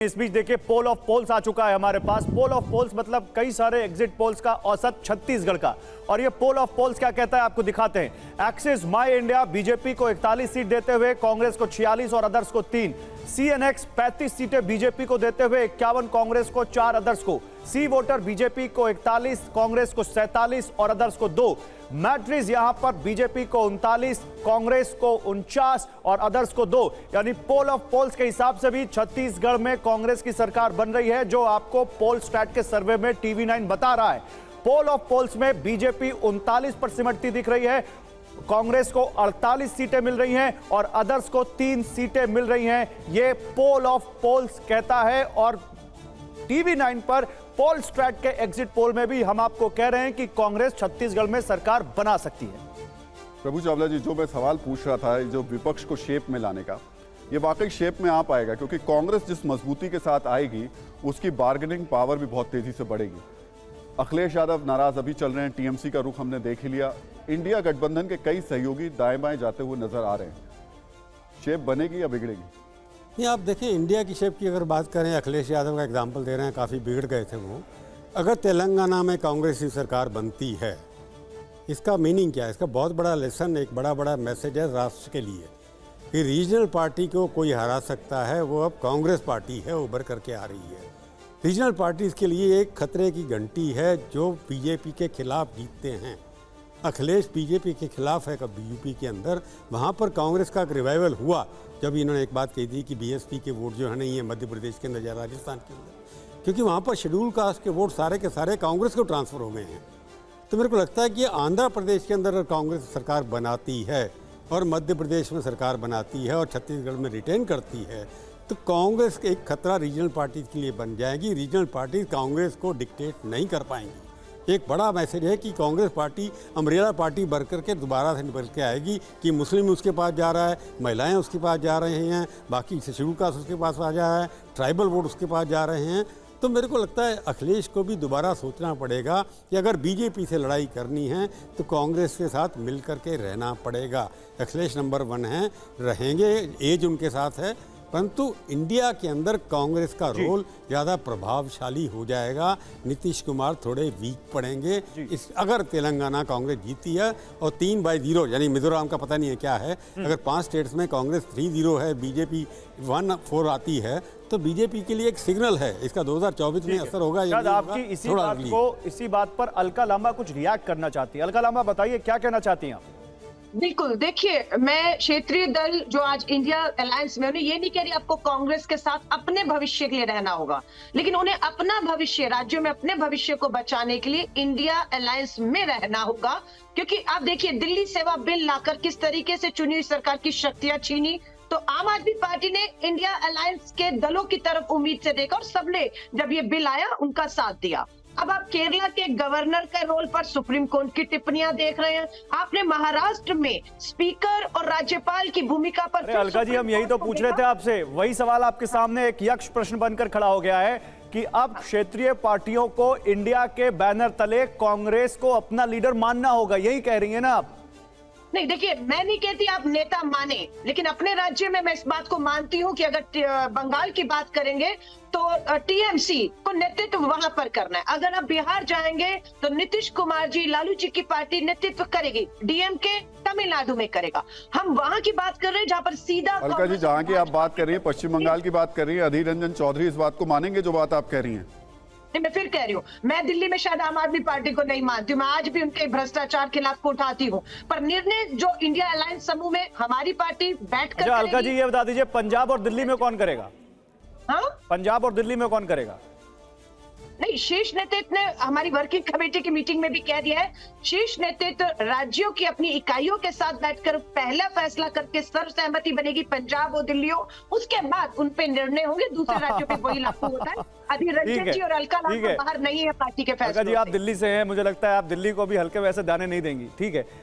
इस बीच देखिए पोल of poles आ चुका है हमारे पास। पोल ऑफ पोल्स मतलब कई सारे एग्जिट पोल्स का औसत छत्तीसगढ़ का। और ये पोल ऑफ पोल्स क्या कहता है आपको दिखाते हैं। एक्सिस माई इंडिया बीजेपी को 41 सीट देते हुए कांग्रेस को 46 और अदर्स को 3। CNX 35 सीटें बीजेपी को देते हुए 51, कांग्रेस को 4, अदर्स को। सी वोटर बीजेपी को 41, कांग्रेस को 47 और अदर्स को 2। मैट्रिक्स यहां पर बीजेपी को 39, कांग्रेस को 49 और अदर्स को 2। यानी पोल ऑफ पोल्स के हिसाब से भी छत्तीसगढ़ में कांग्रेस की सरकार बन रही है, जो आपको पोल स्टैट के सर्वे में TV9 बता रहा है। पोल ऑफ पोल्स में बीजेपी 39 पर सिमटती दिख रही है, कांग्रेस को 48 सीटें मिल रही हैं और अदर्स को 3 सीटें मिल रही हैं। यह पोल ऑफ पोल्स कहता है। और TV9 पर पोल स्ट्रैट के एग्जिट पोल में भी हम आपको कह रहे हैं कि कांग्रेस छत्तीसगढ़ में सरकार बना सकती है। प्रभु चावला जी, जो मैं सवाल पूछ रहा था, जो विपक्ष को शेप में लाने का, ये वाकई शेप में आ पाएगा? क्योंकि कांग्रेस जिस मजबूती के साथ आएगी उसकी बार्गेनिंग पावर भी बहुत तेजी से बढ़ेगी। अखिलेश यादव नाराज अभी चल रहे हैं, TMC का रुख हमने देख ही लिया। इंडिया गठबंधन के कई सहयोगी दाएं बाएं जाते हुए नजर आ रहे हैं। शेप बनेगी या बिगड़ेगी? नहीं, आप देखिए, इंडिया की शेप की अगर बात करें, अखिलेश यादव का एग्जाम्पल दे रहे हैं, काफ़ी बिगड़ गए थे वो। अगर तेलंगाना में कांग्रेस की सरकार बनती है, इसका मीनिंग क्या है? इसका बहुत बड़ा लेसन, एक बड़ा मैसेज है राष्ट्र के लिए कि रीजनल पार्टी को कोई हरा सकता है। वो अब कांग्रेस पार्टी है, उभर करके आ रही है। रीजनल पार्टीज के लिए एक खतरे की घंटी है जो बीजेपी के खिलाफ जीतते हैं। अखिलेश बीजेपी के खिलाफ है कब यूपी के अंदर, वहाँ पर कांग्रेस का एक रिवाइवल हुआ जब इन्होंने एक बात कही थी कि BSP के वोट जो है नहीं है मध्य प्रदेश के अंदर या राजस्थान के अंदर, क्योंकि वहाँ पर शेड्यूल कास्ट के वोट सारे के सारे कांग्रेस को ट्रांसफ़र हो गए हैं। तो मेरे को लगता है कि आंध्र प्रदेश के अंदर कांग्रेस सरकार बनाती है और मध्य प्रदेश में सरकार बनाती है और छत्तीसगढ़ में रिटेन करती है, तो कांग्रेस एक खतरा रीजनल पार्टीज के लिए बन जाएगी। रीजनल पार्टीज कांग्रेस को डिक्टेट नहीं कर पाएंगी। एक बड़ा मैसेज है कि कांग्रेस पार्टी अम्ब्रेला पार्टी बन करके दोबारा से निकल के आएगी कि मुस्लिम उसके पास जा रहा है, महिलाएं उसके पास जा रहे हैं, बाकी शेड्यूल कास्ट उसके पास आ जा रहा है, ट्राइबल वोट उसके पास जा रहे हैं। तो मेरे को लगता है अखिलेश को भी दोबारा सोचना पड़ेगा कि अगर बीजेपी से लड़ाई करनी है तो कांग्रेस के साथ मिल करके रहना पड़ेगा। अखिलेश नंबर 1 हैं, रहेंगे, एज उनके साथ है, परंतु इंडिया के अंदर कांग्रेस का रोल ज़्यादा प्रभावशाली हो जाएगा। नीतीश कुमार थोड़े वीक पड़ेंगे। अगर तेलंगाना कांग्रेस जीती है और 3/0 यानी मिजोरम का पता नहीं है क्या है, अगर 5 स्टेट्स में कांग्रेस 3-0 है, बीजेपी 1-4 आती है, तो बीजेपी के लिए एक सिग्नल है। इसका 2024 में असर होगा या नहीं आपकी इसी बात पर अलका लांबा कुछ रिएक्ट करना चाहती है। अलका लांबा बताइए, क्या कहना चाहती हैं आप? बिल्कुल, देखिए, मैं क्षेत्रीय दल जो आज इंडिया अलायंस में, उन्हें ये नहीं कह रही आपको कांग्रेस के साथ अपने भविष्य के लिए रहना होगा, लेकिन उन्हें अपना भविष्य, राज्यों में अपने भविष्य को बचाने के लिए इंडिया अलायंस में रहना होगा। क्योंकि आप देखिए, दिल्ली सेवा बिल लाकर किस तरीके से चुनी हुई सरकार की शक्तियां छीनी, तो आम आदमी पार्टी ने इंडिया अलायंस के दलों की तरफ उम्मीद से देखा और सबने जब ये बिल आया उनका साथ दिया। अब आप केरला के गवर्नर के रोल पर सुप्रीम कोर्ट की टिप्पणियां देख रहे हैं। आपने महाराष्ट्र में स्पीकर और राज्यपाल की भूमिका पर, अलका जी, हम यही तो पूछ रहे थे आपसे। वही सवाल आपके सामने एक यक्ष प्रश्न बनकर खड़ा हो गया है कि अब क्षेत्रीय पार्टियों को इंडिया के बैनर तले कांग्रेस को अपना लीडर मानना होगा, यही कह रही है ना आप? नहीं, देखिए, मैं नहीं कहती आप नेता माने, लेकिन अपने राज्य में मैं इस बात को मानती हूं कि अगर बंगाल की बात करेंगे तो TMC को नेतृत्व वहां पर करना है। अगर आप बिहार जाएंगे तो नीतीश कुमार जी, लालू जी की पार्टी नेतृत्व करेगी, DMK तमिलनाडु में करेगा। हम वहां की बात कर रहे हैं जहां पर सीधा। अलका जी, जहां की आप बात कर रही है, पश्चिम बंगाल की बात कर रही है, अधीर रंजन चौधरी इस बात को मानेंगे जो बात आप कह रही हैं? नहीं, मैं फिर कह रही हूँ, मैं दिल्ली में शायद आम आदमी पार्टी को नहीं मानती हूँ, मैं आज भी उनके भ्रष्टाचार के खिलाफ उठाती हूँ, पर निर्णय जो इंडिया अलायंस समूह में हमारी पार्टी बैठकर करेगी। अलका जी, ये बता दीजिए, पंजाब और दिल्ली में कौन करेगा? हाँ, पंजाब और दिल्ली में कौन करेगा? नहीं, शीर्ष नेतृत्व ने हमारी वर्किंग कमेटी की मीटिंग में भी कह दिया है, शीर्ष नेतृत्व राज्यों की अपनी इकाइयों के साथ बैठकर पहला फैसला करके सर्वसहमति बनेगी पंजाब और दिल्ली हो, उसके बाद उन पे निर्णय होंगे, दूसरे राज्यों पे वही लागू होता है। अभी रंजन जी और अलका लांबा बाहर नहीं है पार्टी के फैसले। जी, आप दिल्ली से हैं, मुझे लगता है आप दिल्ली को भी हल्के वैसे दाने नहीं देंगी। ठीक है।